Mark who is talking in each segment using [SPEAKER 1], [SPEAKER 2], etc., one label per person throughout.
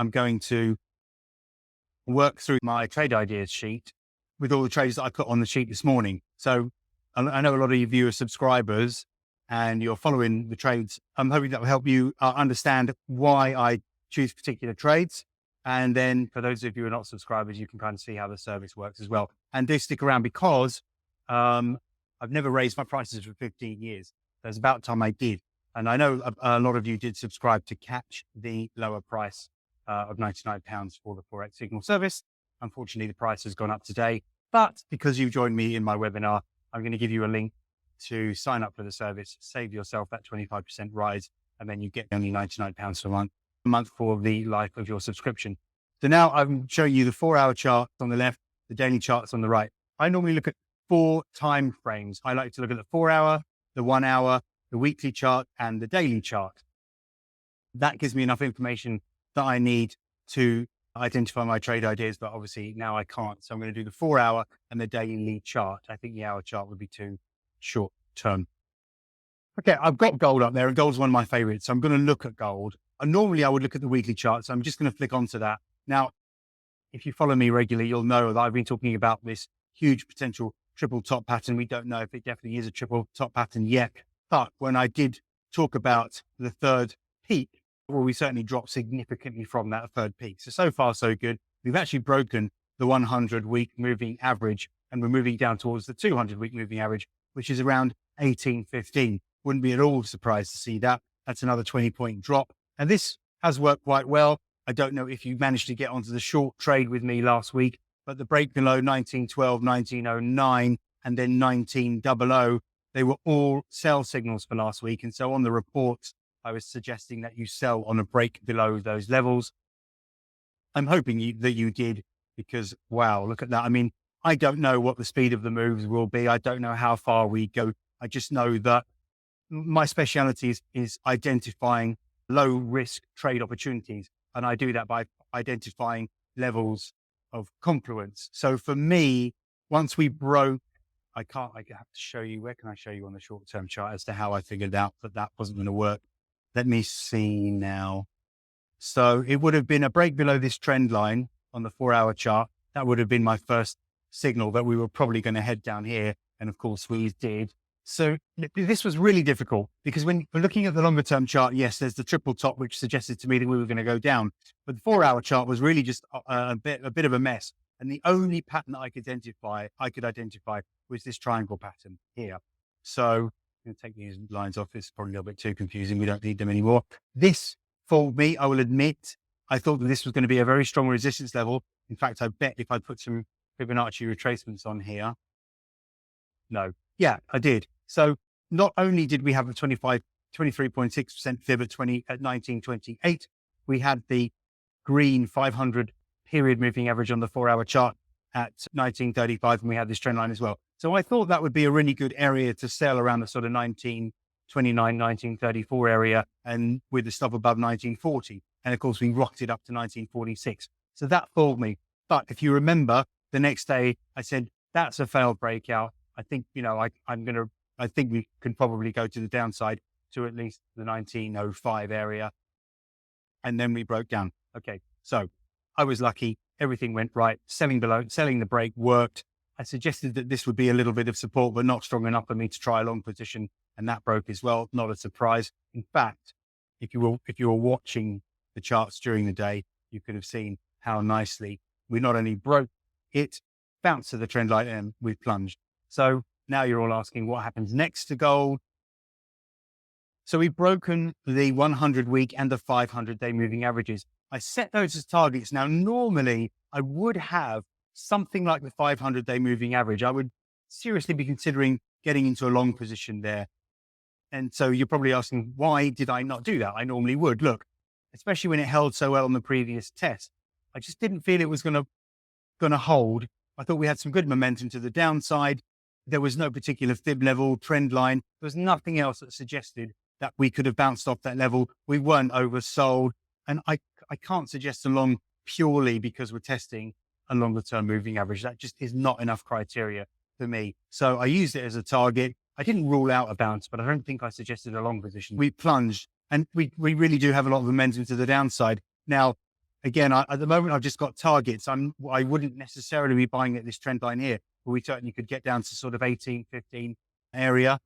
[SPEAKER 1] I'm going to work through my trade ideas sheet with all the trades that I put on the sheet this morning. So I know a lot of you are subscribers and you're following the trades. I'm hoping that will help you understand why I choose particular trades. And then for those of you who are not subscribers, you can kind of see how the service works as well. And do stick around because I've never raised my prices for 15 years. So it's about time I did. And I know a lot of you did subscribe to catch the lower price of £99 for the Forex Signal service. Unfortunately, the price has gone up today, but because you joined me in my webinar, I'm going to give you a link to sign up for the service, save yourself that 25% rise, and then you get only £99 a month for the life of your subscription. So now I'm showing you the 4-hour chart on the left, the daily charts on the right. I normally look at 4 time frames. I like to look at the 4-hour, the 1 hour, the weekly chart, and the daily chart. That gives me enough information that I need to identify my trade ideas, but obviously now I can't. So I'm going to do the 4-hour and the daily chart. I think the hour chart would be too short term. Okay, I've got gold up there, and gold's one of my favorites. So I'm going to look at gold. And normally I would look at the weekly chart. So I'm just going to flick onto that. Now, if you follow me regularly, you'll know that I've been talking about this huge potential triple top pattern. We don't know if it definitely is a triple top pattern yet. But when I did talk about the third peak, well, we certainly dropped significantly from that third peak. So far, so good. We've actually broken the 100-week moving average, and we're moving down towards the 200-week moving average, which is around 18.15. Wouldn't be at all surprised to see that. That's another 20-point drop. And this has worked quite well. I don't know if you managed to get onto the short trade with me last week, but the break below 1912, 1909, and then 1900, they were all sell signals for last week. And so on the reports, I was suggesting that you sell on a break below those levels. I'm hoping that you did, because wow, look at that. I mean, I don't know what the speed of the moves will be. I don't know how far we go. I just know that my specialty is identifying low risk trade opportunities. And I do that by identifying levels of confluence. So for me, once we broke, I have to show you, where can I show you on the short-term chart as to how I figured out that wasn't going to work? Let me see now. So it would have been a break below this trend line on the 4-hour chart. That would have been my first signal that we were probably going to head down here. And of course we did. So this was really difficult because when we're looking at the longer term chart, yes, there's the triple top, which suggested to me that we were going to go down. But the 4-hour chart was really just a bit of a mess. And the only pattern that I could identify was this triangle pattern here. So I'm going to take these lines off. It's probably a little bit too confusing. We don't need them anymore. This fooled me, I will admit. I thought that this was going to be a very strong resistance level. In fact, I bet if I put some Fibonacci retracements on here. No. Yeah, I did. So not only did we have a 23.6% fib at 1928, we had the green 500 period moving average on the 4-hour chart at 1935, and we had this trend line as well. So I thought that would be a really good area to sell around the sort of 1929, 1934 area, and with the stuff above 1940. And of course, we rocked it up to 1946. So that fooled me. But if you remember, the next day I said, that's a failed breakout. I think, I think we can probably go to the downside to at least the 1905 area. And then we broke down. Okay. So I was lucky. Everything went right. Selling the break worked. I suggested that this would be a little bit of support, but not strong enough for me to try a long position. And that broke as well. Not a surprise. In fact, if you were watching the charts during the day, you could have seen how nicely we not only broke it, bounced to the trend line, and we plunged. So now you're all asking what happens next to gold. So we've broken the 100-week and the 500-day moving averages. I set those as targets. Now, normally I would have something like the 500-day moving average. I would seriously be considering getting into a long position there. And so you're probably asking, why did I not do that? I normally would. Look, especially when it held so well on the previous test, I just didn't feel it was going to hold. I thought we had some good momentum to the downside. There was no particular fib level, trend line. There was nothing else that suggested that we could have bounced off that level. We weren't oversold. And I can't suggest a long purely because we're testing a longer term moving average. That just is not enough criteria for me. So I used it as a target. I didn't rule out a bounce, but I don't think I suggested a long position. We plunged, and we really do have a lot of momentum to the downside. Now, again, at the moment, I've just got targets. I wouldn't necessarily be buying at this trend line here, but we certainly could get down to sort of 1815 area.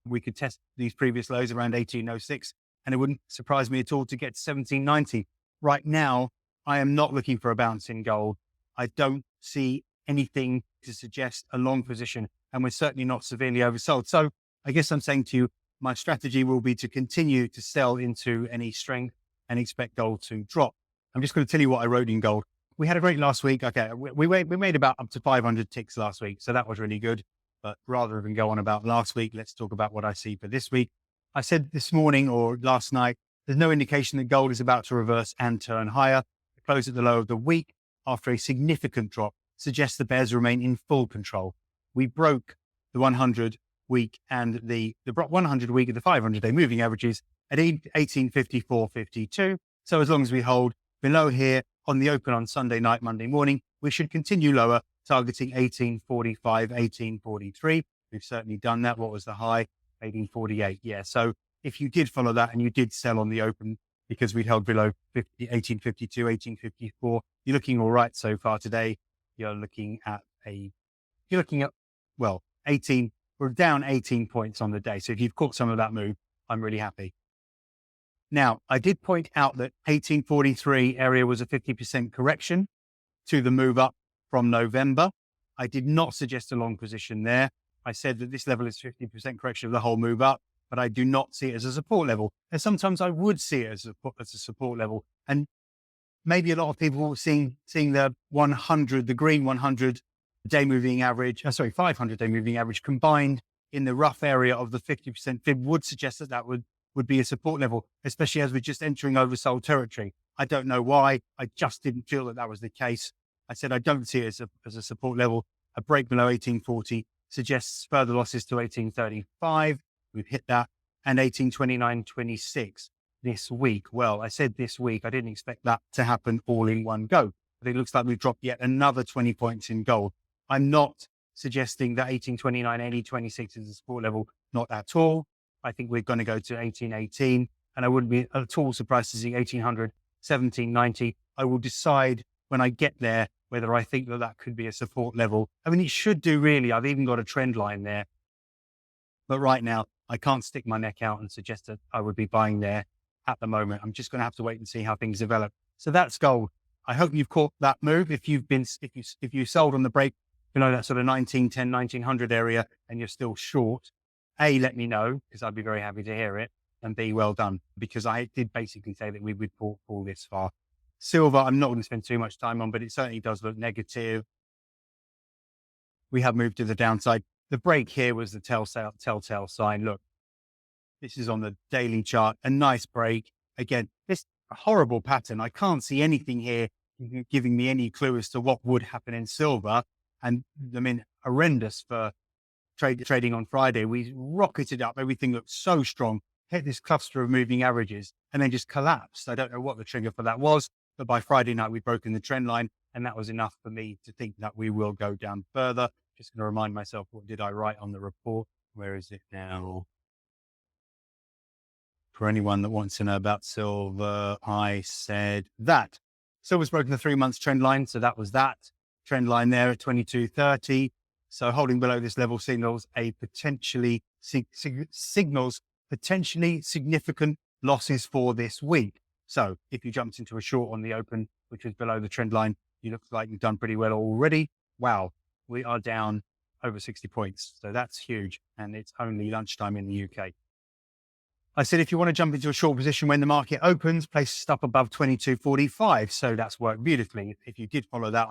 [SPEAKER 1] We could test these previous lows around 1806, and it wouldn't surprise me at all to get to 1790. Right now, I am not looking for a bounce in gold. I don't see anything to suggest a long position, and we're certainly not severely oversold. So I guess I'm saying to you, my strategy will be to continue to sell into any strength and expect gold to drop. I'm just going to tell you what I wrote in gold. We had a great last week. Okay, we made about up to 500 ticks last week, so that was really good. But rather than go on about last week, let's talk about what I see for this week. I said this morning or last night, there's no indication that gold is about to reverse and turn higher. The close at the low of the week after a significant drop suggests the bears remain in full control. We broke the 100 week and the 100 week of the 500-day moving averages at 1854.52. So as long as we hold below here on the open on Sunday night, Monday morning, we should continue lower, targeting 1845, 1843. We've certainly done that. What was the high? 1848. Yeah. So if you did follow that and you did sell on the open because we'd held below 1852, 1854, you're looking all right so far today. You're looking at, well, 18, we're down 18 points on the day. So if you've caught some of that move, I'm really happy. Now, I did point out that 1843 area was a 50% correction to the move up from November. I did not suggest a long position there. I said that this level is 50% correction of the whole move up, but I do not see it as a support level. And sometimes I would see it as a support level. And maybe a lot of people seeing the 100, the green 100-day moving average, 500-day moving average combined in the rough area of the 50% fib would suggest that that would be a support level, especially as we're just entering oversold territory. I don't know why. I just didn't feel that that was the case. I said I don't see it as a support level. A break below 1840 suggests further losses to 1835. We've hit that. And 1829.26 this week. Well, I said this week. I didn't expect that to happen all in one go. But it looks like we've dropped yet another 20 points in gold. I'm not suggesting that 1829, 1826 is a support level. Not at all. I think we're going to go to 1818. And I wouldn't be at all surprised to see 1800, 1790. I will decide when I get there whether I think that that could be a support level. I mean, it should do really. I've even got a trend line there. But right now, I can't stick my neck out and suggest that I would be buying there at the moment. I'm just going to have to wait and see how things develop. So that's gold. I hope you've caught that move. If you sold on the break below that sort of 1910, 1900 area and you're still short, A, let me know because I'd be very happy to hear it. And B, well done, because I did basically say that we would fall this far. Silver, I'm not going to spend too much time on, but it certainly does look negative. We have moved to the downside. The break here was the telltale sign. Look, this is on the daily chart, a nice break. Again, this horrible pattern. I can't see anything here giving me any clue as to what would happen in silver. And I mean, horrendous for trading on Friday. We rocketed up. Everything looked so strong, hit this cluster of moving averages and then just collapsed. I don't know what the trigger for that was, but by Friday night, we'd broken the trend line. And that was enough for me to think that we will go down further. Just going to remind myself, what did I write on the report? Where is it now? For anyone that wants to know about silver, I said that silver's broken the 3 months trend line. So that was that trend line there at 22.30. So holding below this level signals a potentially significant losses for this week. So if you jumped into a short on the open, which was below the trend line, you look like you've done pretty well already. Wow. We are down over 60 points. So that's huge. And it's only lunchtime in the UK. I said, if you want to jump into a short position when the market opens, place stop above 22.45. So that's worked beautifully. If you did follow that,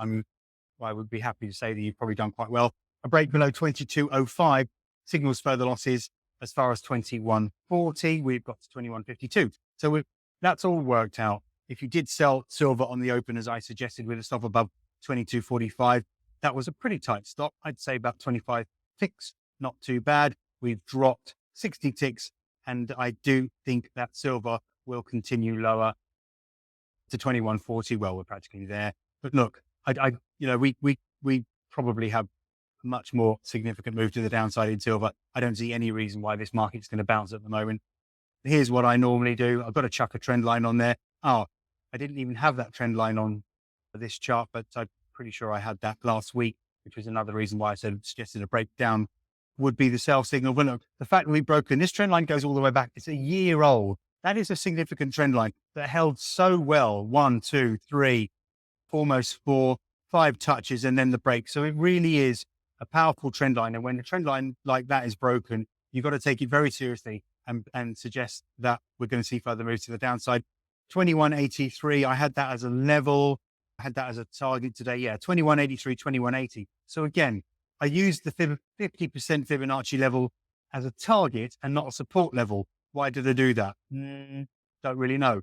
[SPEAKER 1] I would be happy to say that you've probably done quite well. A break below 22.05 signals further losses as far as 21.40. We've got to 21.52. So that's all worked out. If you did sell silver on the open, as I suggested, with a stop above 22.45, that was a pretty tight stop. I'd say about 25 ticks, not too bad. We've dropped 60 ticks, and I do think that silver will continue lower to 21.40. Well, we're practically there. But look, we probably have a much more significant move to the downside in silver. I don't see any reason why this market's going to bounce at the moment. Here's what I normally do. I've got to chuck a trend line on there. Oh, I didn't even have that trend line on this chart, but I'm pretty sure I had that last week, which was another reason why I suggested a breakdown would be the sell signal. But look, the fact that we've broken this trend line goes all the way back. It's a year old. That is a significant trend line that held so well. 1, 2, 3, almost 4, 5 touches, and then the break. So it really is a powerful trend line. And when a trend line like that is broken, you've got to take it very seriously and suggest that we're going to see further moves to the downside. 2183, I had that as a level. I had that as a target today. Yeah, 2183, 2180. So again, I used the 50% Fibonacci level as a target and not a support level. Why did I do that? Don't really know.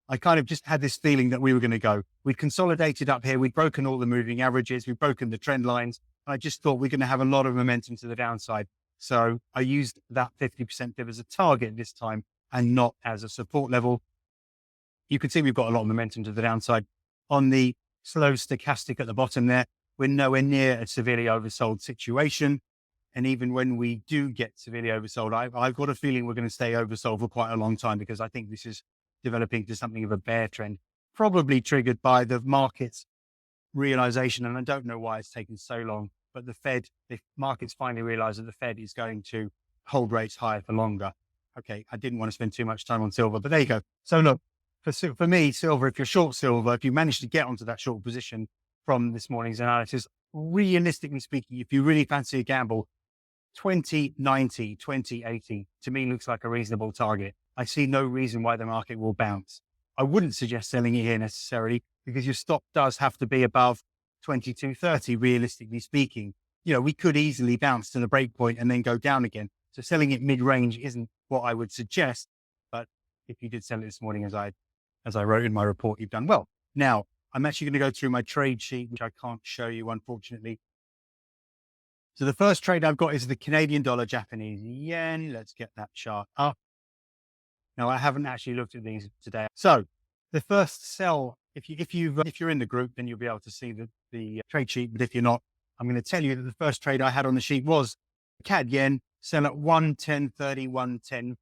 [SPEAKER 1] I kind of just had this feeling that we were going to go. We'd consolidated up here. We'd broken all the moving averages. We'd broken the trend lines. And I just thought we're going to have a lot of momentum to the downside. So I used that 50% fib as a target this time and not as a support level. You can see we've got a lot of momentum to the downside. On the slow stochastic at the bottom there, we're nowhere near a severely oversold situation. And even when we do get severely oversold, I've got a feeling we're going to stay oversold for quite a long time, because I think this is developing to something of a bear trend, probably triggered by the market's realization. And I don't know why it's taken so long, but the markets finally realize that the Fed is going to hold rates higher for longer. Okay, I didn't want to spend too much time on silver, but there you go. So look, for me, silver, if you're short silver, if you manage to get onto that short position from this morning's analysis, realistically speaking, if you really fancy a gamble, 2090, 2080 to me looks like a reasonable target. I see no reason why the market will bounce. I wouldn't suggest selling it here necessarily, because your stop does have to be above 2230, realistically speaking. You know, we could easily bounce to the break point and then go down again. So selling it mid-range isn't what I would suggest. But if you did sell it this morning, as I wrote in my report, you've done well. Now, I'm actually going to go through my trade sheet, which I can't show you, unfortunately. So the first trade I've got is the Canadian dollar, Japanese yen. Let's get that chart up. Now, I haven't actually looked at these today. So the first sell, if you're in the group, then you'll be able to see the trade sheet. But if you're not, I'm going to tell you that the first trade I had on the sheet was CAD yen, sell at 110.30,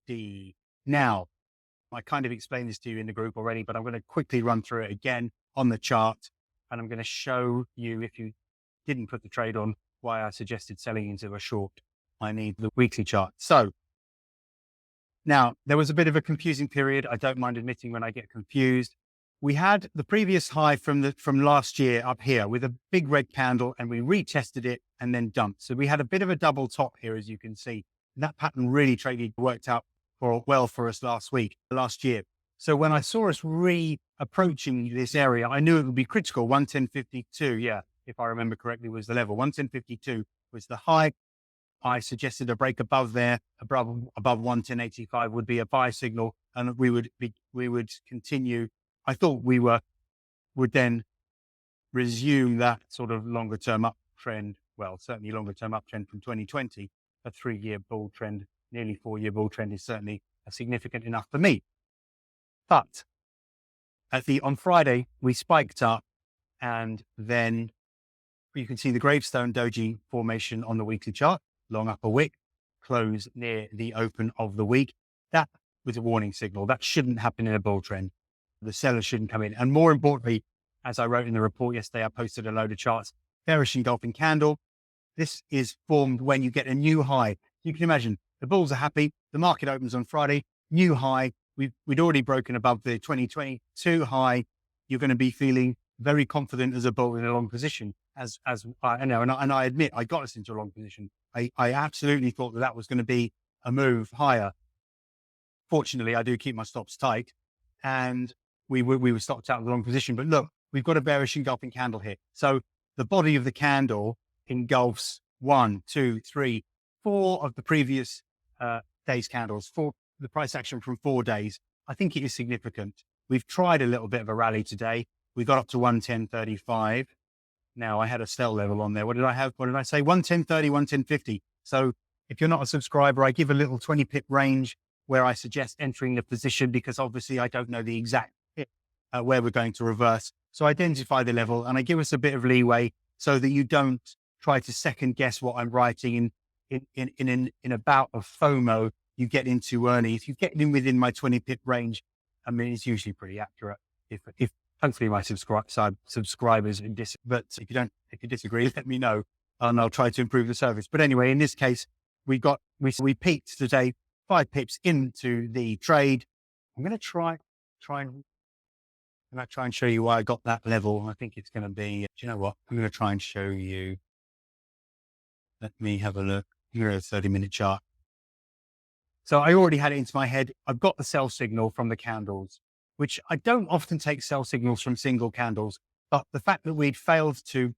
[SPEAKER 1] 110.50. Now, I kind of explained this to you in the group already, but I'm going to quickly run through it again on the chart. And I'm going to show you, if you didn't put the trade on, why I suggested selling into a short. I need the weekly chart. So now there was a bit of a confusing period. I don't mind admitting when I get confused. We had the previous high from last year up here with a big red candle, and we retested it and then dumped. So we had a bit of a double top here, as you can see. And that pattern really worked out well for us last year. So when I saw us approaching this area, I knew it would be critical. 110.52, yeah, if I remember correctly, was the level. 110.52 was the high. I suggested a break above there, above 110.85 would be a buy signal, and we would continue. I thought we would then resume that sort of longer term uptrend. Well, certainly longer term uptrend from 2020, a 3-year bull trend, nearly 4-year bull trend is certainly significant enough for me. But on Friday, we spiked up, and then you can see the gravestone doji formation on the weekly chart, long upper wick, close near the open of the week. That was a warning signal. That shouldn't happen in a bull trend. The sellers shouldn't come in. And more importantly, as I wrote in the report yesterday, I posted a load of charts, bearish engulfing candle. This is formed when you get a new high. You can imagine the bulls are happy. The market opens on Friday, new high. We'd already broken above the 2022 high. You're going to be feeling very confident as a bull in a long position. As I know, and I admit I got us into a long position. I absolutely thought that was going to be a move higher. Fortunately, I do keep my stops tight, and we were stopped out of the long position. But look, we've got a bearish engulfing candle here. So the body of the candle engulfs 1, 2, 3, 4 of the previous day's candles, for the price action from 4 days. I think it is significant. We've tried a little bit of a rally today. We got up to 110.35. Now I had a sell level on there. What did I have? What did I say? 110.30, 110.50. So if you're not a subscriber, I give a little 20 pip range where I suggest entering the position, because obviously I don't know the exact pip where we're going to reverse. So identify the level, and I give us a bit of leeway so that you don't try to second guess what I'm writing in a bout of FOMO. You get in too early. If you get in within my 20 pip range, I mean, it's usually pretty accurate. If hopefully my subscribers, but if you disagree, let me know and I'll try to improve the service. But anyway, in this case, we peaked today 5 pips into the trade. I'm going to try and show you why I got that level. I think it's going to be, do you know what? I'm going to try and show you. Let me have a look. Here a 30-minute chart. So I already had it into my head. I've got the sell signal from the candles, which I don't often take sell signals from single candles, but the fact that we'd failed to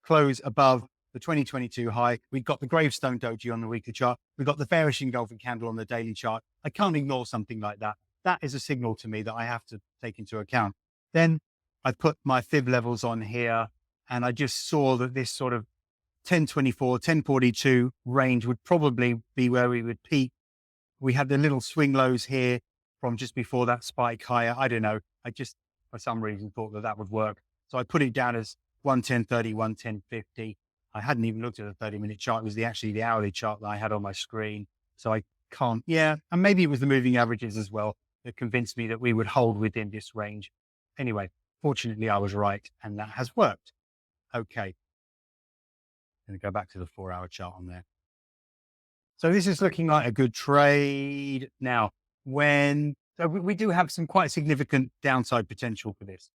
[SPEAKER 1] close above the 2022 high, we've got the gravestone doji on the weekly chart, we've got the bearish engulfing candle on the daily chart. I can't ignore something like that. That is a signal to me that I have to take into account. Then I put my fib levels on here, and I just saw that this sort of 1024, 1042 range would probably be where we would peak. We had the little swing lows here from just before that spike higher. I don't know. I just, for some reason, thought that that would work. So I put it down as 110.30, 110.50. I hadn't even looked at the 30-minute chart. It was actually the hourly chart that I had on my screen. So I can't, and maybe it was the moving averages as well that convinced me that we would hold within this range. Anyway, fortunately, I was right, and that has worked. Okay. I'm going to go back to the 4-hour chart on there. So this is looking like a good trade. Now, so we do have some quite significant downside potential for this.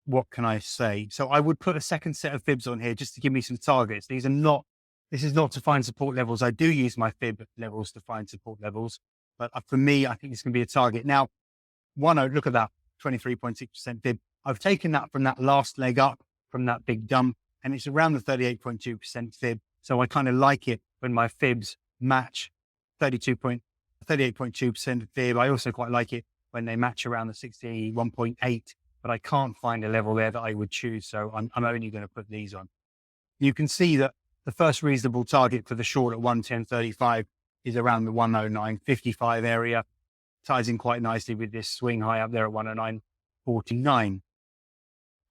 [SPEAKER 1] What can I say? So I would put a second set of fibs on here just to give me some targets. This is not to find support levels. I do use my fib levels to find support levels, but for me, I think it's going to be a target. Now, look at that, 23.6% fib. I've taken that from that last leg up from that big dump, and it's around the 38.2% fib. So I kind of like it when my fibs match 38.2% fib. I also quite like it when they match around the 61.8, but I can't find a level there that I would choose. So I'm only going to put these on. You can see that the first reasonable target for the short at 110.35 is around the 109.55 area. Ties in quite nicely with this swing high up there at 109.49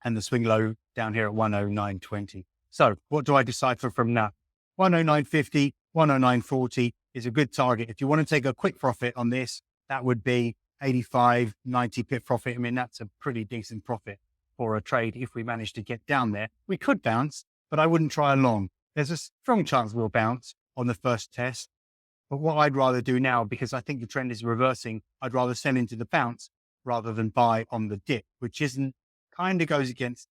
[SPEAKER 1] and the swing low down here at 109.20. So what do I decipher from that? 109.50, 109.40 is a good target. If you want to take a quick profit on this, that would be 85, 90 pip profit. I mean, that's a pretty decent profit for a trade. If we manage to get down there, we could bounce, but I wouldn't try long. There's a strong chance we'll bounce on the first test. But what I'd rather do now, because I think the trend is reversing, I'd rather sell into the bounce rather than buy on the dip, which kind of goes against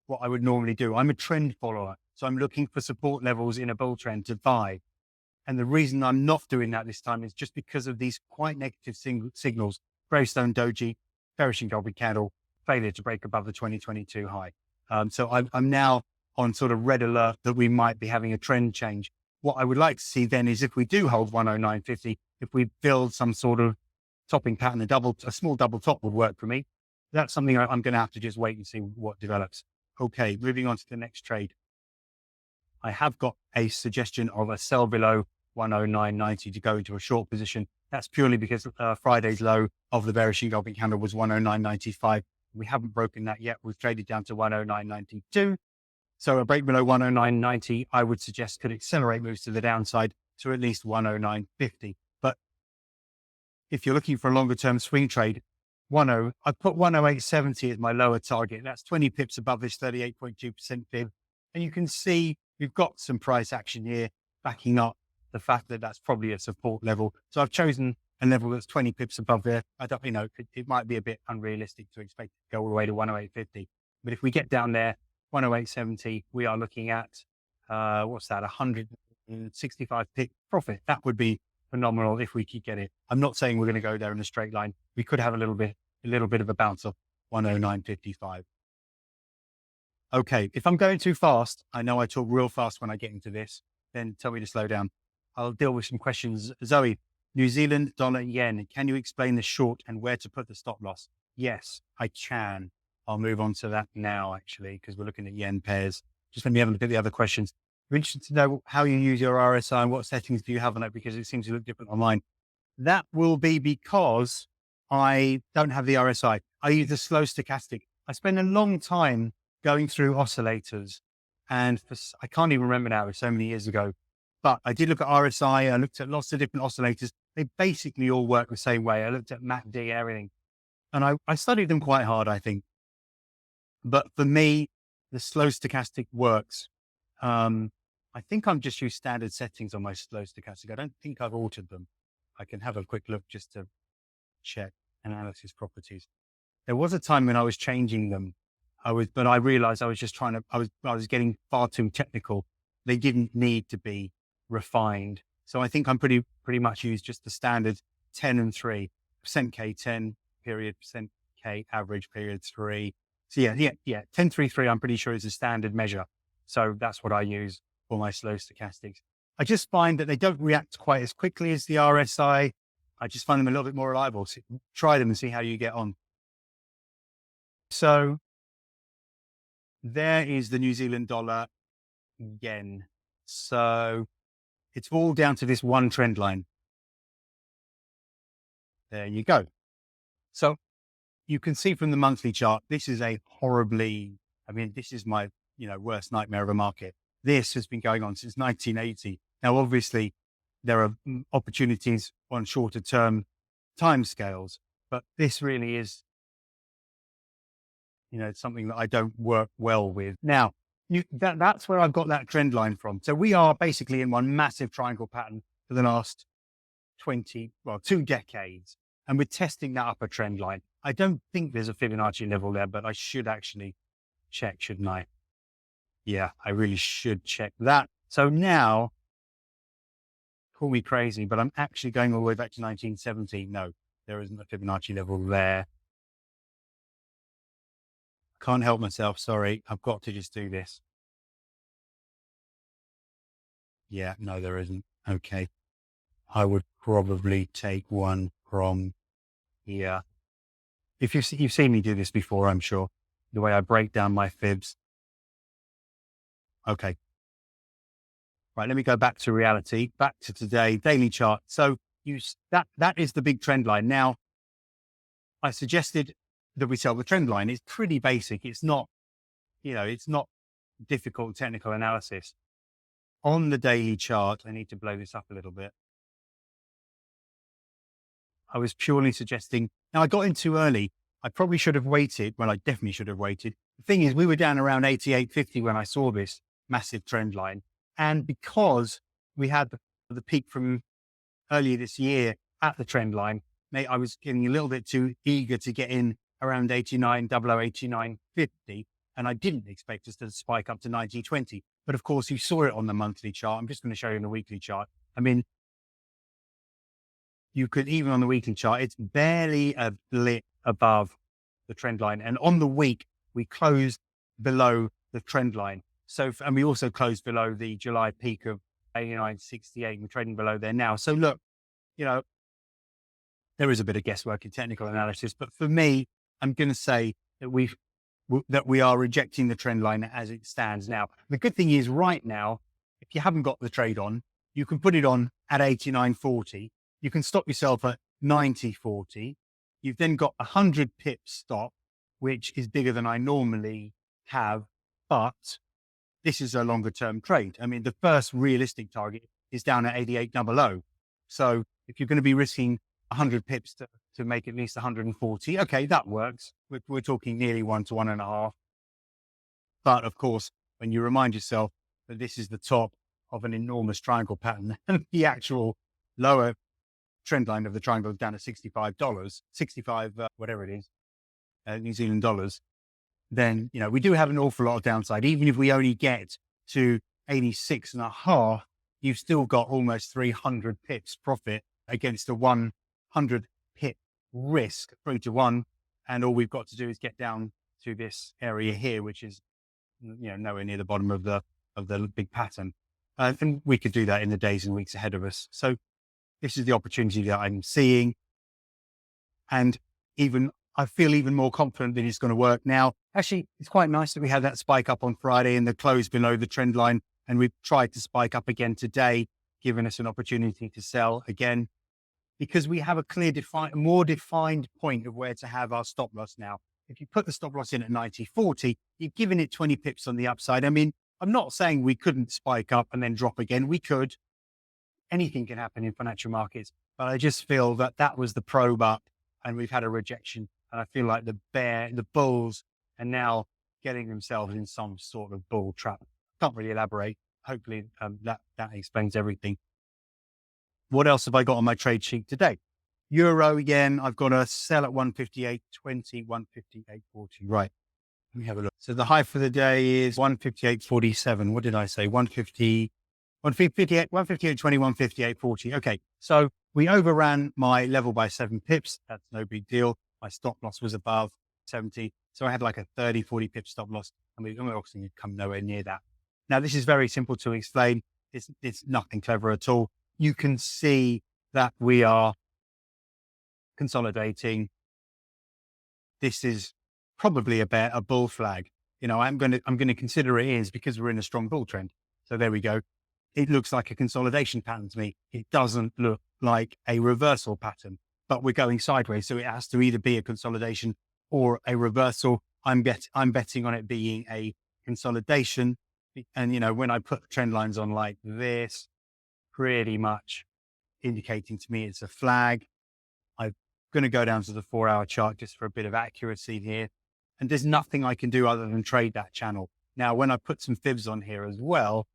[SPEAKER 1] what I would normally do. I'm a trend follower, so I'm looking for support levels in a bull trend to buy. And the reason I'm not doing that this time is just because of these quite negative signals: gravestone doji, bearish engulfing candle, failure to break above the 2022 high. So I'm now on sort of red alert that we might be having a trend change. What I would like to see then is if we do hold 109.50, if we build some sort of topping pattern, a small double top would work for me. That's something I'm going to have to just wait and see what develops. Okay, moving on to the next trade. I have got a suggestion of a sell below 109.90 to go into a short position. That's purely because Friday's low of the bearish engulfing candle was 109.95. We haven't broken that yet. We've traded down to 109.92. So a break below 109.90, I would suggest, could accelerate moves to the downside to at least 109.50. But if you're looking for a longer term swing trade, I put 108.70 as my lower target. That's 20 pips above this 38.2% fib. And you can see we've got some price action here backing up the fact that that's probably a support level. So I've chosen a level that's 20 pips above there. I don't, it might be a bit unrealistic to expect to go all the way to 108.50. But if we get down there, 108.70, we are looking at, 165 pip profit. That would be phenomenal if we could get it. I'm not saying we're going to go there in a straight line. We could have a little bit of a bounce off 109.55. Okay, if I'm going too fast, I know I talk real fast when I get into this, then tell me to slow down. I'll deal with some questions. Zoe, New Zealand dollar yen. Can you explain the short and where to put the stop loss? Yes, I can. I'll move on to that now, actually, because we're looking at yen pairs. Just let me have a look at the other questions. I'm interested to know how you use your RSI and what settings do you have on it, because it seems to look different on mine. That will be because I don't have the RSI. I use the slow stochastic. I spend a long time going through oscillators, and I can't even remember now, it was so many years ago, but I did look at RSI. I looked at lots of different oscillators. They basically all work the same way. I looked at MACD and everything. And I studied them quite hard, I think. But for me, the slow stochastic works. I think I'm just used standard settings on my slow stochastic. I don't think I've altered them. I can have a quick look just to check analysis properties. There was a time when I was changing them. But I realized I was just I was getting far too technical. They didn't need to be refined. So I think I'm pretty much used just the standard 10 and 3, percent K 10 period, percent K average period 3. So yeah. 10, 3, 3, I'm pretty sure is a standard measure. So that's what I use for my slow stochastics. I just find that they don't react quite as quickly as the RSI. I just find them a little bit more reliable. So try them and see how you get on. So there is the New Zealand dollar yen. So it's all down to this one trend line. There you go. So you can see from the monthly chart, this is this is my, worst nightmare of a market. This has been going on since 1980. Now, obviously, there are opportunities on shorter term timescales, but this really is, something that I don't work well with. Now, that's where I've got that trend line from. So we are basically in one massive triangle pattern for the last 2 decades, and we're testing that upper trend line. I don't think there's a Fibonacci level there, but I should actually check, shouldn't I? Yeah, I really should check that. So now, call me crazy, but I'm actually going all the way back to 1970. No, there isn't a Fibonacci level there. Can't help myself. Sorry. I've got to just do this. Yeah, no, there isn't. Okay. I would probably take one from here. If you've seen me do this before, I'm sure, the way I break down my fibs. Okay. Right. Let me go back to reality, back to today, daily chart. So that is the big trend line. Now, I suggested that we sell the trend line. It's pretty basic. It's not, it's not difficult technical analysis. On the daily chart, I need to blow this up a little bit. I was purely suggesting, now I got in too early. I probably should have waited. Well, I definitely should have waited. The thing is, we were down around 88.50 when I saw this massive trend line. And because we had the peak from earlier this year at the trend line, I was getting a little bit too eager to get in around 89.50. And I didn't expect us to spike up to 90.20. But of course, you saw it on the monthly chart. I'm just going to show you on the weekly chart. I mean, you could, even on the weekly chart, it's barely a blip above the trend line. And on the week, we closed below the trend line. And we also closed below the July peak of 89.68. We're trading below there now. So look, there is a bit of guesswork in technical analysis, but for me, I'm going to say that we are rejecting the trend line as it stands now. The good thing is right now, if you haven't got the trade on, you can put it on at 89.40. You can stop yourself at 90.40. You've then got 100 pips stop, which is bigger than I normally have, but this is a longer term trade. I mean, the first realistic target is down at 88.00. So if you're going to be risking 100 pips to make at least 140, okay, that works. We're talking nearly 1 to 1.5. But of course, when you remind yourself that this is the top of an enormous triangle pattern and the actual lower trend line of the triangle is down to $65, whatever it is, New Zealand dollars, then, we do have an awful lot of downside. Even if we only get to 86.5, you've still got almost 300 pips profit against a 100 pip risk, 3 to 1. And all we've got to do is get down to this area here, which is, nowhere near the bottom of the big pattern. And we could do that in the days and weeks ahead of us. So this is the opportunity that I'm seeing. And I feel even more confident that it's going to work now. Actually, it's quite nice that we had that spike up on Friday and the close below the trend line. And we've tried to spike up again today, giving us an opportunity to sell again, because we have a clear, more defined point of where to have our stop loss now. If you put the stop loss in at 90.40, you've given it 20 pips on the upside. I mean, I'm not saying we couldn't spike up and then drop again. We could. Anything can happen in financial markets, but I just feel that was the probe up and we've had a rejection And I feel like the bulls are now getting themselves in some sort of bull trap. Can't really elaborate. Hopefully that explains everything. What else have I got on my trade sheet today? Euro again, I've got a sell at 158.20, 158.40. Right. Let me have a look. So the high for the day is 158.47. What did I say? 158.20, 158.40. Okay. So we overran my level by 7 pips. That's no big deal. My stop loss was above 70. So I had like a 30, 40 pip stop loss. And we're obviously going to come nowhere near that. Now, this is very simple to explain. It's nothing clever at all. You can see that we are consolidating. This is probably a bull flag. You know, I'm going to consider it is because we're in a strong bull trend. So there we go. It looks like a consolidation pattern to me. It doesn't look like a reversal pattern, but we're going sideways. So it has to either be a consolidation or a reversal. I'm betting on it being a consolidation. And, you know, when I put trend lines on like this, pretty much indicating to me it's a flag. I'm going to go down to the 4-hour chart just for a bit of accuracy here. And there's nothing I can do other than trade that channel. Now, when I put some fibs on here as well,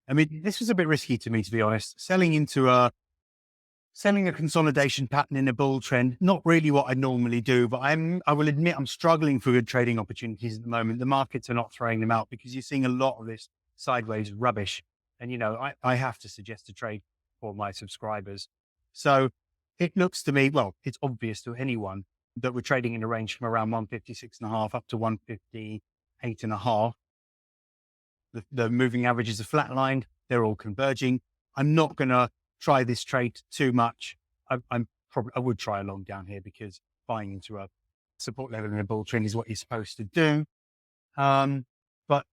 [SPEAKER 1] I mean, this was a bit risky to me, to be honest. Selling a consolidation pattern in a bull trend, not really what I normally do, but I will admit I'm struggling for good trading opportunities at the moment. The markets are not throwing them out because you're seeing a lot of this sideways rubbish. And, you know, I have to suggest a trade for my subscribers. So it looks to me, well, it's obvious to anyone that we're trading in a range from around 156.5 up to 158.5. The moving averages are flatlined. They're all converging. I'm not going to try this trade too much. I would try a long down here because buying into a support level in a bull trend is what you're supposed to do. But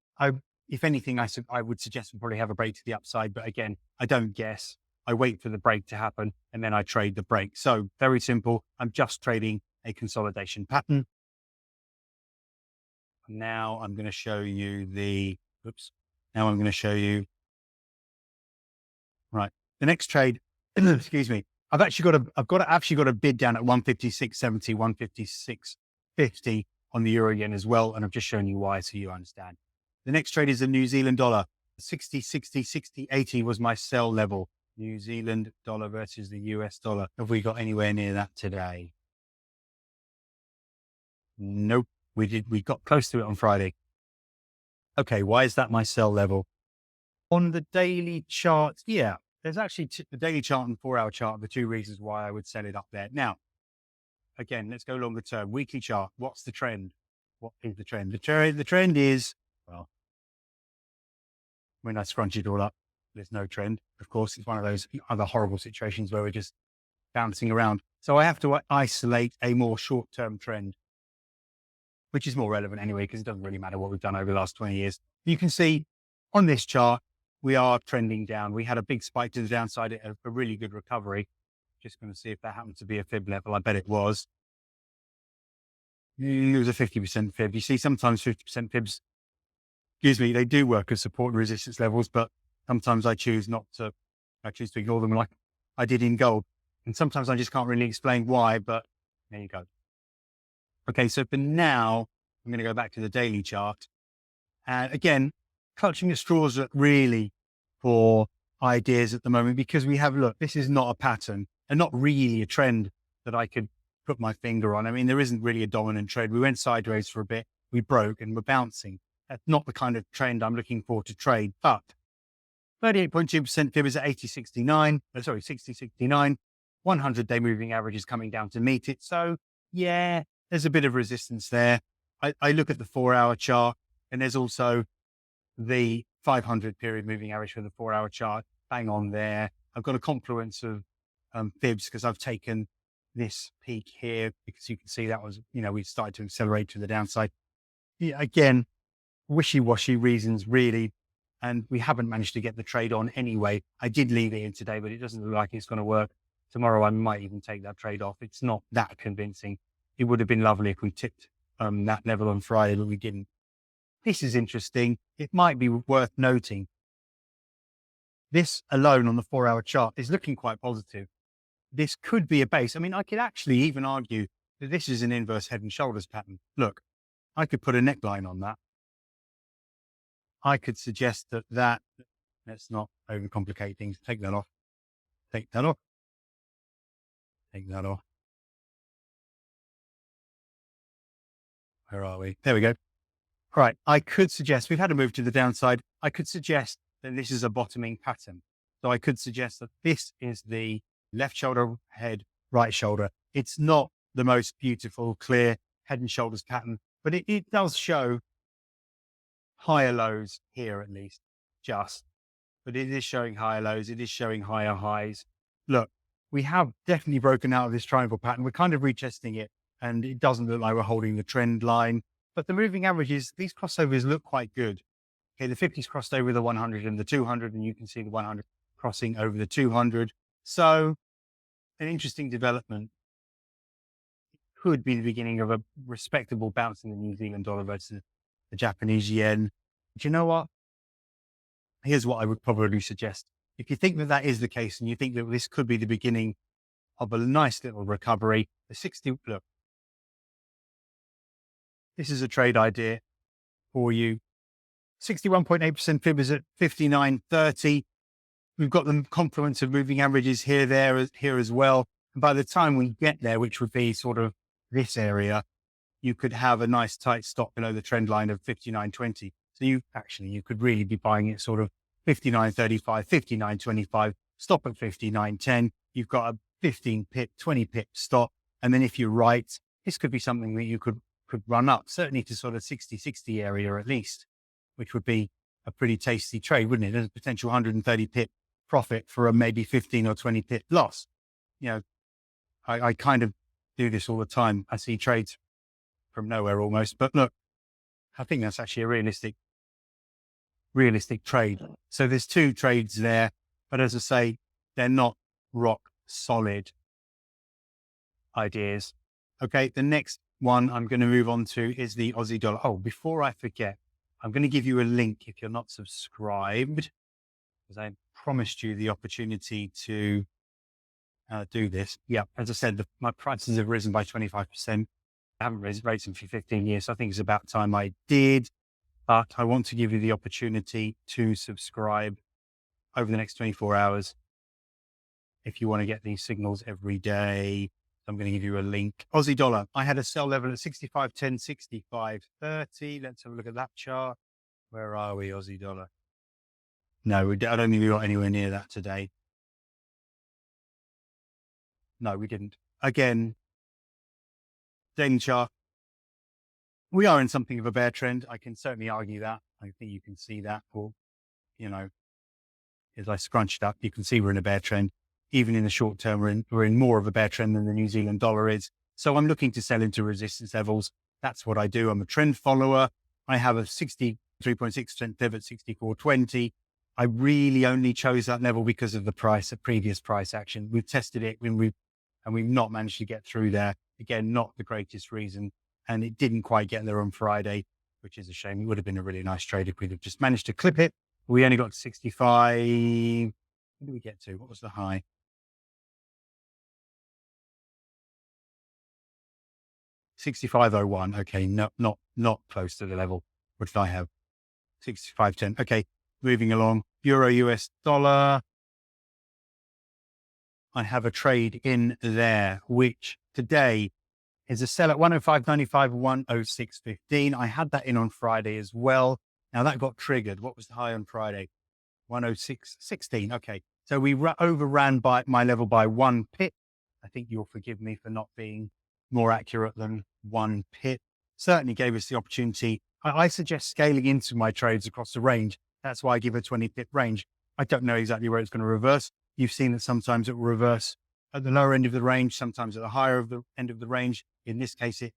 [SPEAKER 1] if anything, I would suggest we probably have a break to the upside. But again, I don't guess. I wait for the break to happen and then I trade the break. So very simple. I'm just trading a consolidation pattern. Now I'm going to show you right. The next trade, excuse me. I've actually got a bid down at 156.70, 156.50 on the euro yen as well. And I've just shown you why, so you understand. The next trade is the New Zealand dollar. 60, 60, 60, 80 was my sell level. New Zealand dollar versus the US dollar. Have we got anywhere near that today? Nope. We got close to it on Friday. Okay. Why is that my sell level? On the daily chart, yeah, there's actually the daily chart and 4-hour chart, the two reasons why I would sell it up there. Now, again, let's go longer term. Weekly chart. What's the trend? What is the trend? The trend is, well, when I scrunch it all up, there's no trend. Of course, it's one of those other horrible situations where we're just bouncing around. So I have to isolate a more short-term trend, which is more relevant anyway, because it doesn't really matter what we've done over the last 20 years. You can see on this chart, we are trending down. We had a big spike to the downside, a really good recovery. Just going to see if that happened to be a fib level. I bet it was. It was a 50% fib. You see, sometimes 50% fibs, they do work as support and resistance levels, but sometimes I choose to ignore them like I did in gold. And sometimes I just can't really explain why, but there you go. Okay, so for now, I'm going to go back to the daily chart. And again, clutching at straws really for ideas at the moment, because this is not a pattern and not really a trend that I could put my finger on. I mean, there isn't really a dominant trend. We went sideways for a bit, we broke and we're bouncing. That's not the kind of trend I'm looking for to trade, but 38.2% fib is at 60.69, 100-day moving average is coming down to meet it. So yeah, there's a bit of resistance there. I look at the 4-hour chart and there's also the 500 period moving average for the 4-hour chart, bang on there. I've got a confluence of fibs because I've taken this peak here because you can see that was, we started to accelerate to the downside. Yeah, again, wishy-washy reasons really. And we haven't managed to get the trade on anyway. I did leave it in today, but it doesn't look like it's going to work. Tomorrow, I might even take that trade off. It's not that convincing. It would have been lovely if we tipped that level on Friday, but we didn't. This is interesting. It might be worth noting. This alone on the 4-hour chart is looking quite positive. This could be a base. I mean, I could actually even argue This is an inverse head and shoulders pattern. Look, I could put a neckline on that. I could suggest that let's not overcomplicate things. Take that off. Take that off. Take that off. Where are we? There we go. All right. I could suggest, we've had a move to the downside. I could suggest that this is a bottoming pattern. So I could suggest that this is the left shoulder, head, right shoulder. It's not the most beautiful, clear head and shoulders pattern, but it does show higher lows here at least, but it is showing higher lows. It is showing higher highs. Look, we have definitely broken out of this triangle pattern. We're kind of retesting it, and it doesn't look like we're holding the trend line, but the moving averages, these crossovers look quite good. Okay, the 50's crossed over the 100 and the 200, and you can see the 100 crossing over the 200. So an interesting development. Could be the beginning of a respectable bounce in the New Zealand dollar versus the Japanese yen. But you know what? Here's what I would probably suggest. If you think that that is the case, and you think that this could be the beginning of a nice little recovery, look, this is a trade idea for you. 61.8% fib is at 59.30. We've got the confluence of moving averages here as well. And by the time we get there, which would be sort of this area, you could have a nice tight stop below the trend line of 59.20. So you could really be buying it sort of 59.35, 59.25, stop at 59.10. You've got a 15 pip, 20 pip stop. And then if you're right, this could be something that you could run up, certainly to sort of 60 area at least, which would be a pretty tasty trade, wouldn't it? There's a potential 130 pip profit for a maybe 15 or 20 pip loss. I kind of do this all the time. I see trades from nowhere almost, but look, I think that's actually a realistic trade. So there's two trades there, but as I say, they're not rock solid ideas. Okay. The next one I'm going to move on to is the Aussie dollar. Oh, before I forget, I'm going to give you a link if you're not subscribed, because I promised you the opportunity to do this. Yeah. As I said, my prices have risen by 25%. I haven't raised rates in for 15 years. So I think it's about time I did, but I want to give you the opportunity to subscribe over the next 24 hours. If you want to get these signals every day, I'm going to give you a link. Aussie dollar. I had a sell level at 65.10, 65.30. Let's have a look at that chart. Where are we, Aussie dollar? No, I don't think we got anywhere near that today. No, we didn't. Again, daily chart. We are in something of a bear trend. I can certainly argue that. I think you can see that. Or, as I scrunched up, you can see we're in a bear trend. Even in the short term, we're in more of a bear trend than the New Zealand dollar is. So I'm looking to sell into resistance levels. That's what I do. I'm a trend follower. I have a 63.6% fib at 64.20. I really only chose that level because of the previous price action. We've tested it and we've not managed to get through there. Again, not the greatest reason. And it didn't quite get there on Friday, which is a shame. It would have been a really nice trade if we'd have just managed to clip it. We only got to 65. What did we get to? What was the high? 65.01. Okay. Not close to the level. What did I have? 65.10. Okay. Moving along. Euro US dollar. I have a trade in there, which today is a sell at 105.95, 106.15. I had that in on Friday as well. Now that got triggered. What was the high on Friday? 106.16. Okay. So we overran by my level by 1 pip. I think you'll forgive me for not being more accurate than 1 pip. Certainly gave us the opportunity. I suggest scaling into my trades across the range. That's why I give a 20 pip range. I don't know exactly where it's going to reverse. You've seen that sometimes it will reverse at the lower end of the range, sometimes at the higher end of the range. In this case, it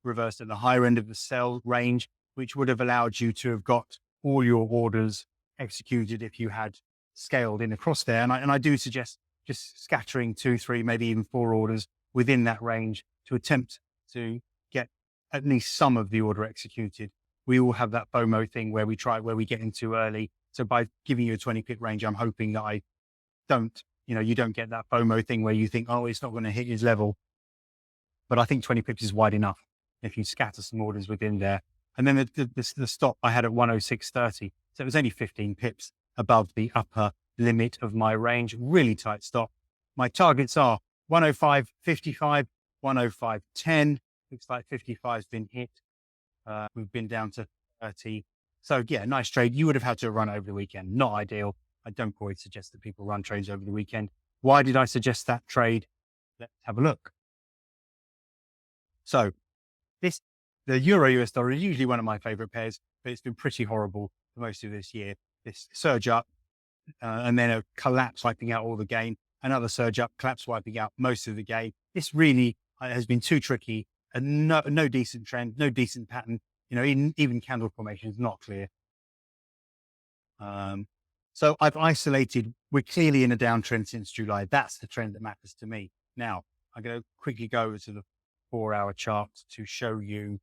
[SPEAKER 1] reversed at the higher end of the sell range, which would have allowed you to have got all your orders executed if you had scaled in across there. And I do suggest just scattering 2, 3, maybe even 4 orders within that range to attempt to get at least some of the order executed. We all have that FOMO thing where we get in too early. So by giving you a 20 pip range, I'm hoping that you don't get that FOMO thing where you think, oh, it's not going to hit his level. but I think 20 pips is wide enough if you scatter some orders within there. And then the stop I had at 106.30. So it was only 15 pips above the upper limit of my range. Really tight stop. My targets are 105.55, 105.10. Looks like 55 has been hit. We've been down to 30. So yeah, nice trade. You would have had to run over the weekend. Not ideal. I don't always suggest that people run trades over the weekend. Why did I suggest that trade? Let's have a look. So the Euro US dollar is usually one of my favorite pairs, but it's been pretty horrible for most of this year. This surge up and then a collapse wiping out all the gain, another surge up, collapse wiping out most of the gain. This really has been too tricky and no decent trend, no decent pattern. Even candle formation is not clear. So I've isolated, we're clearly in a downtrend since July. That's the trend that matters to me. Now, I'm going to quickly go over to the 4-hour chart to show you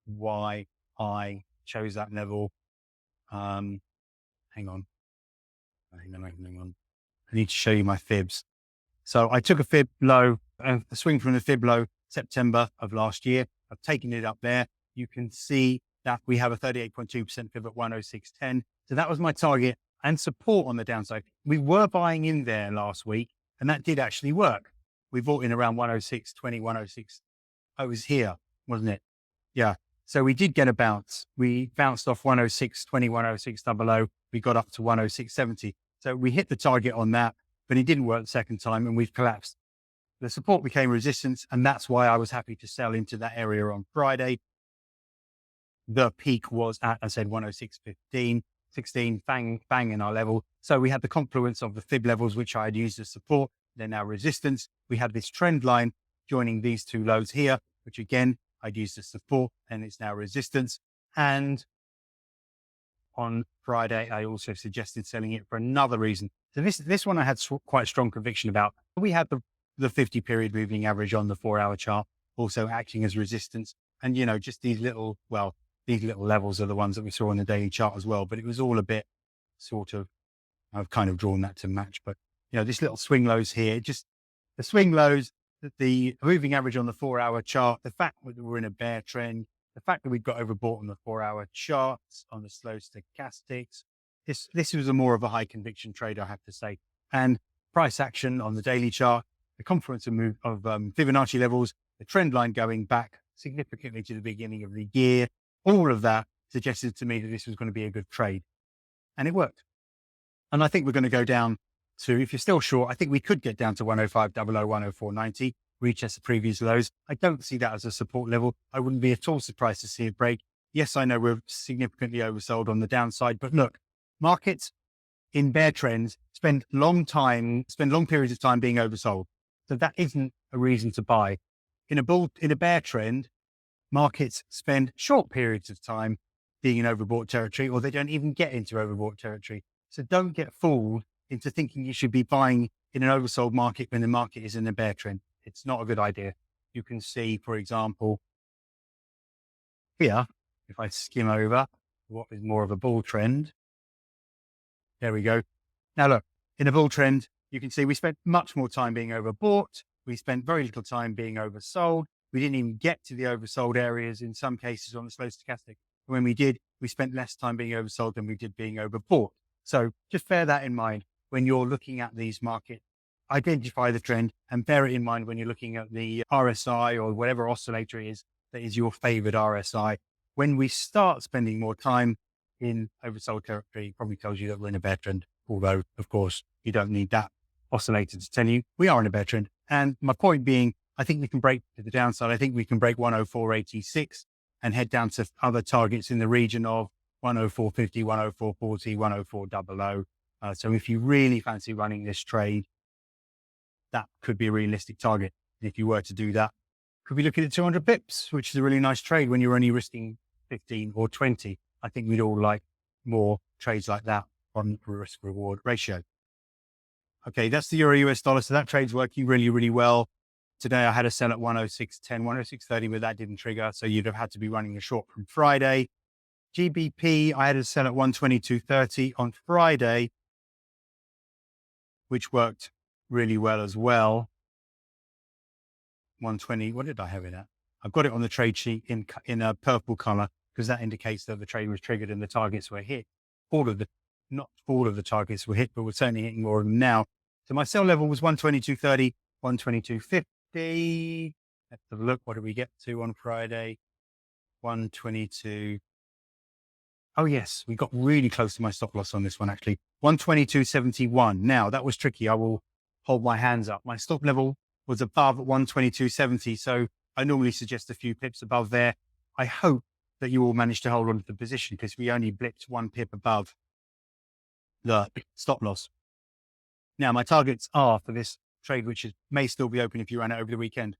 [SPEAKER 1] why I chose that level. Hang on. I need to show you my fibs. So I took a fib low, a swing from the fib low September of last year. I've taken it up there. You can see that we have a 38.2% fib at 106.10. So that was my target and support on the downside. We were buying in there last week and that did actually work. We bought in around 106.20, 106. Oh, it was here, wasn't it? Yeah. So we did get a bounce. We bounced off 106.20, 106.00. We got up to 106.70. So we hit the target on that, but it didn't work the second time and we've collapsed. The support became resistance, and that's why I was happy to sell into that area on Friday. The peak was at, I said, 106.15, 16, bang in our level. So we had the confluence of the fib levels, which I had used as support. They're now resistance. We had this trend line joining these two lows here, which again, I'd used as support, and it's now resistance. And on Friday, I also suggested selling it for another reason. So this one I had quite strong conviction about. We had the 50 period moving average on the 4-hour chart also acting as resistance. And, just these little levels are the ones that we saw on the daily chart as well. But it was all a bit I've kind of drawn that to match. But, this little swing lows here, just the swing lows, the moving average on the 4-hour chart, the fact that we're in a bear trend, the fact that we've got overbought on the 4-hour charts, on the slow stochastics, this was a more of a high conviction trade, I have to say. And price action on the daily chart, the confluence of Fibonacci levels, the trend line going back significantly to the beginning of the year, all of that suggested to me that this was going to be a good trade. And it worked. And I think we're going to go down to, if you're still short, I think we could get down to 105.00, 104.90, retest the previous lows. I don't see that as a support level. I wouldn't be at all surprised to see it break. Yes, I know we're significantly oversold on the downside, but look, markets in bear trends spend long periods of time being oversold. So that isn't a reason to buy. In a bear trend, markets spend short periods of time being in overbought territory, or they don't even get into overbought territory. So don't get fooled into thinking you should be buying in an oversold market when the market is in a bear trend. It's not a good idea. You can see, for example, here, if I skim over what is more of a bull trend, there we go. Now look, in a bull trend, you can see we spent much more time being overbought. We spent very little time being oversold. We didn't even get to the oversold areas in some cases on the slow stochastic. When we did, we spent less time being oversold than we did being overbought. So just bear that in mind when you're looking at these markets. Identify the trend and bear it in mind when you're looking at the RSI or whatever oscillator it is that is your favorite RSI. When we start spending more time in oversold territory, it probably tells you that we're in a bear trend. Although, of course, you don't need that oscillator to tell you we are in a bear trend. And my point being, I think we can break to the downside. I think we can break 104.86 and head down to other targets in the region of 104.50, 104.40, 104.00. So if you really fancy running this trade, that could be a realistic target. And if you were to do that, could be looking at 200 pips, which is a really nice trade when you're only risking 15 or 20. I think we'd all like more trades like that on the risk reward ratio. Okay, that's the Euro US dollar. So that trade's working really, really well. Today I had a sell at 106.10, 106.30, but that didn't trigger. So you'd have had to be running a short from Friday. GBP, I had a sell at 122.30 on Friday, which worked really well as well. 120. What did I have it at? I've got it on the trade sheet in a purple color because that indicates that the trade was triggered and the targets were hit. Not all of the targets were hit, but we're certainly hitting more of them now. So my sell level was 122.30, 122.50. Let's have a look. What did we get to on Friday? 122. Oh yes, we got really close to my stop loss on this one, actually. 122.71. Now that was tricky. I will hold my hands up. My stop level was above 122.70. So I normally suggest a few pips above there. I hope that you all managed to hold on to the position because we only blipped 1 pip above the stop loss. Now my targets are for this trade, which may still be open if you ran it over the weekend.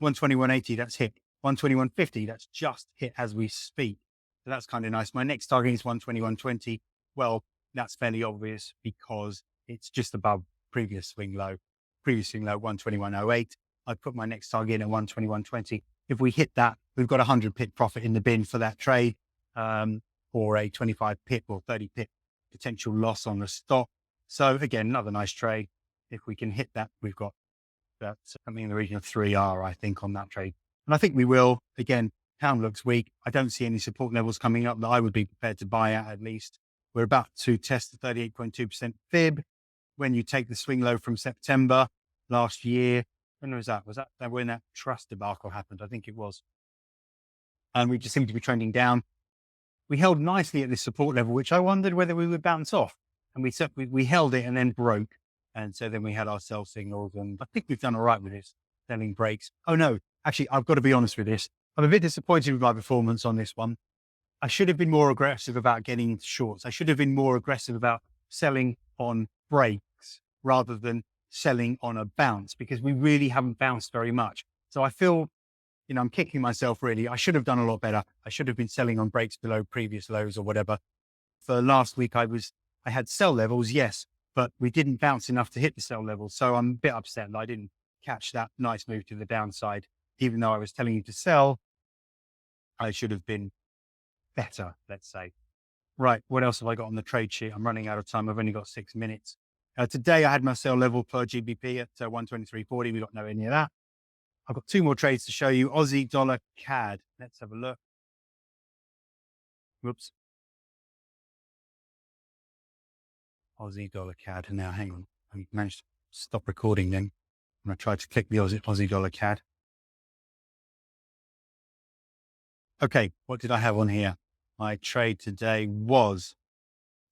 [SPEAKER 1] 121.80, that's hit. 121.50, that's just hit as we speak. So that's kind of nice. My next target is 121.20. Well, that's fairly obvious because it's just above previous swing low. Previous swing low, 121.08. I put my next target in at 121.20. If we hit that, we've got 100 pip profit in the bin for that trade, or a 25 pip or 30 pip potential loss on the stop. So again, another nice trade. If we can hit that, we've got that something in the region of 3R, I think, on that trade. And I think we will. Again, pound looks weak. I don't see any support levels coming up that I would be prepared to buy at least. We're about to test the 38.2% fib. When you take the swing low from September last year, when was that? Was that when that trust debacle happened? I think it was. And we just seem to be trending down. We held nicely at this support level, which I wondered whether we would bounce off. And we held it and then broke. And so then we had our sell signals, and I think we've done all right with this, selling breaks. Oh no, actually, I've got to be honest with this. I'm a bit disappointed with my performance on this one. I should have been more aggressive about getting into shorts. I should have been more aggressive about selling on breaks rather than selling on a bounce, because we really haven't bounced very much. So I feel, I'm kicking myself really. I should have done a lot better. I should have been selling on breaks below previous lows or whatever. For last week, I had sell levels, yes, but we didn't bounce enough to hit the sell levels. So I'm a bit upset that I didn't catch that nice move to the downside. Even though I was telling you to sell, I should have been better, let's say. Right, what else have I got on the trade sheet? I'm running out of time. I've only got 6 minutes. Today, I had my sell level per GBP at 123.40. We got nowhere near that. I've got 2 more trades to show you. Aussie dollar CAD. Let's have a look. Whoops. Aussie dollar CAD. Now, hang on. I managed to stop recording then. And I tried to click the Aussie dollar CAD. Okay, what did I have on here? My trade today was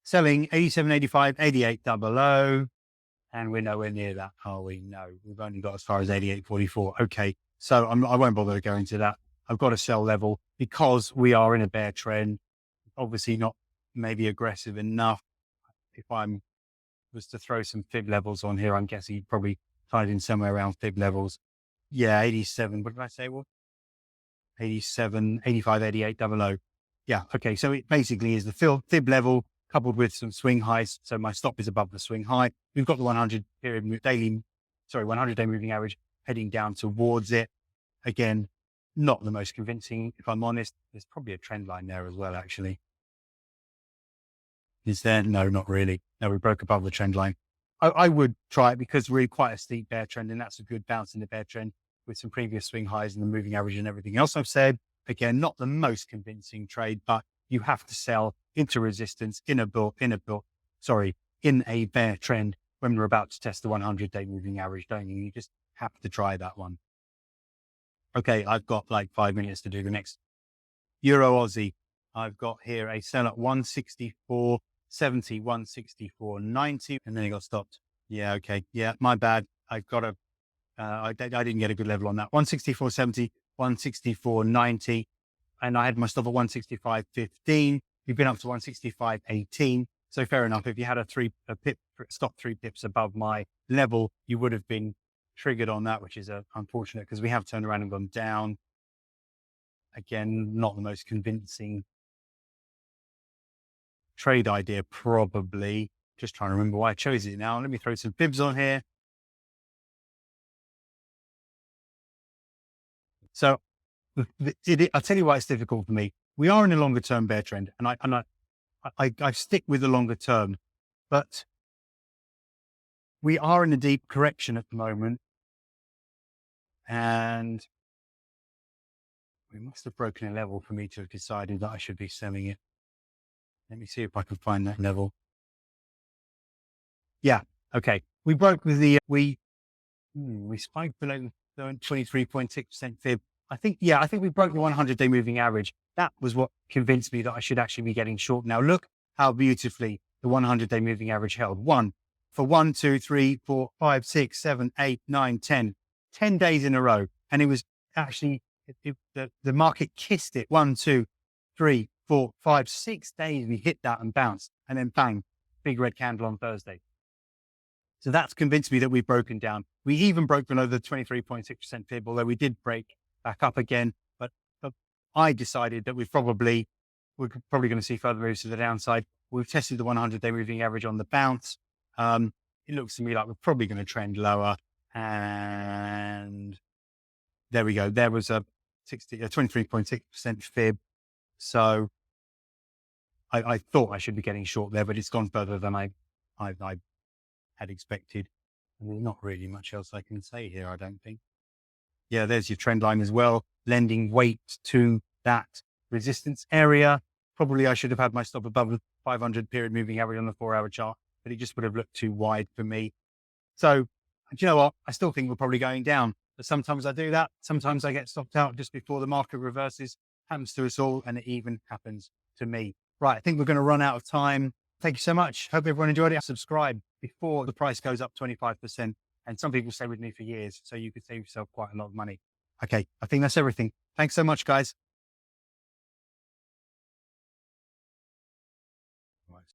[SPEAKER 1] selling 87.85, 88.00, and we're nowhere near that, are we? No, we've only got as far as 88.44. Okay, so I won't bother to go into that. I've got a sell level because we are in a bear trend. Obviously not maybe aggressive enough. If was to throw some fib levels on here, I'm guessing you'd probably tied in somewhere around fib levels. Yeah, 87. What did I say? What? 87, 85, 88.00. Yeah. Okay. So it basically is the fib level coupled with some swing highs. So my stop is above the swing high. We've got the 100-day moving average heading down towards it. Again, not the most convincing, if I'm honest. There's probably a trend line there as well, actually. Is there? No, not really. No, we broke above the trend line. I would try it because we're quite a steep bear trend, and that's a good bounce in the bear trend with some previous swing highs and the moving average and everything else I've said. Again, not the most convincing trade, but you have to sell into resistance in a bear trend when we're about to test the 100-day moving average, don't you? You just have to try that one. Okay, I've got like 5 minutes to do the next Euro Aussie. I've got here a sell at 164.70, 164.90, and then it got stopped. Yeah, okay. Yeah, my bad. I've got I didn't get a good level on that. 164.70, 164.90, and I had my stop at 165.15. We've been up to 165.18. So fair enough. If you had a stop 3 pips above my level, you would have been triggered on that, which is unfortunate because we have turned around and gone down. Again, not the most convincing trade idea, probably. Just trying to remember why I chose it now. Let me throw some fibs on here. So I'll tell you why it's difficult for me. We are in a longer term bear trend, and I stick with the longer term, but we are in a deep correction at the moment. And we must have broken a level for me to have decided that I should be selling it. Let me see if I can find that level. Yeah. Okay. We broke with the, we spiked below the 23.6% fib. I think we broke the 100-day moving average. That was what convinced me that I should actually be getting short. Now look how beautifully the 100-day moving average held. 1, 2, 3, 4, 5, 6, 7, 8, 9, 10. 10 days in a row. And it was actually, the market kissed it. 1, 2, 3, 4, 5, 6 days. We hit that and bounced. And then bang, big red candle on Thursday. So that's convinced me that we've broken down. We even broke below the 23.6% fib, although we did break back up again. But I decided that we're probably going to see further moves to the downside. We've tested the 100-day moving average on the bounce. It looks to me like we're probably going to trend lower. And there we go. There was a 23.6% fib. So I thought I should be getting short there, but it's gone further than I had expected. And there's not really much else I can say here, I don't think. Yeah, there's your trend line as well, lending weight to that resistance area. Probably I should have had my stop above the 500 period moving average on the 4-hour chart, but it just would have looked too wide for me. So, do you know what? I still think we're probably going down, but sometimes I do that. Sometimes I get stopped out just before the market reverses. Happens to us all, and it even happens to me. Right, I think we're going to run out of time. Thank you so much. Hope everyone enjoyed it. Subscribe before the price goes up 25%. And some people stay with me for years, so you could save yourself quite a lot of money. Okay, I think that's everything. Thanks so much, guys.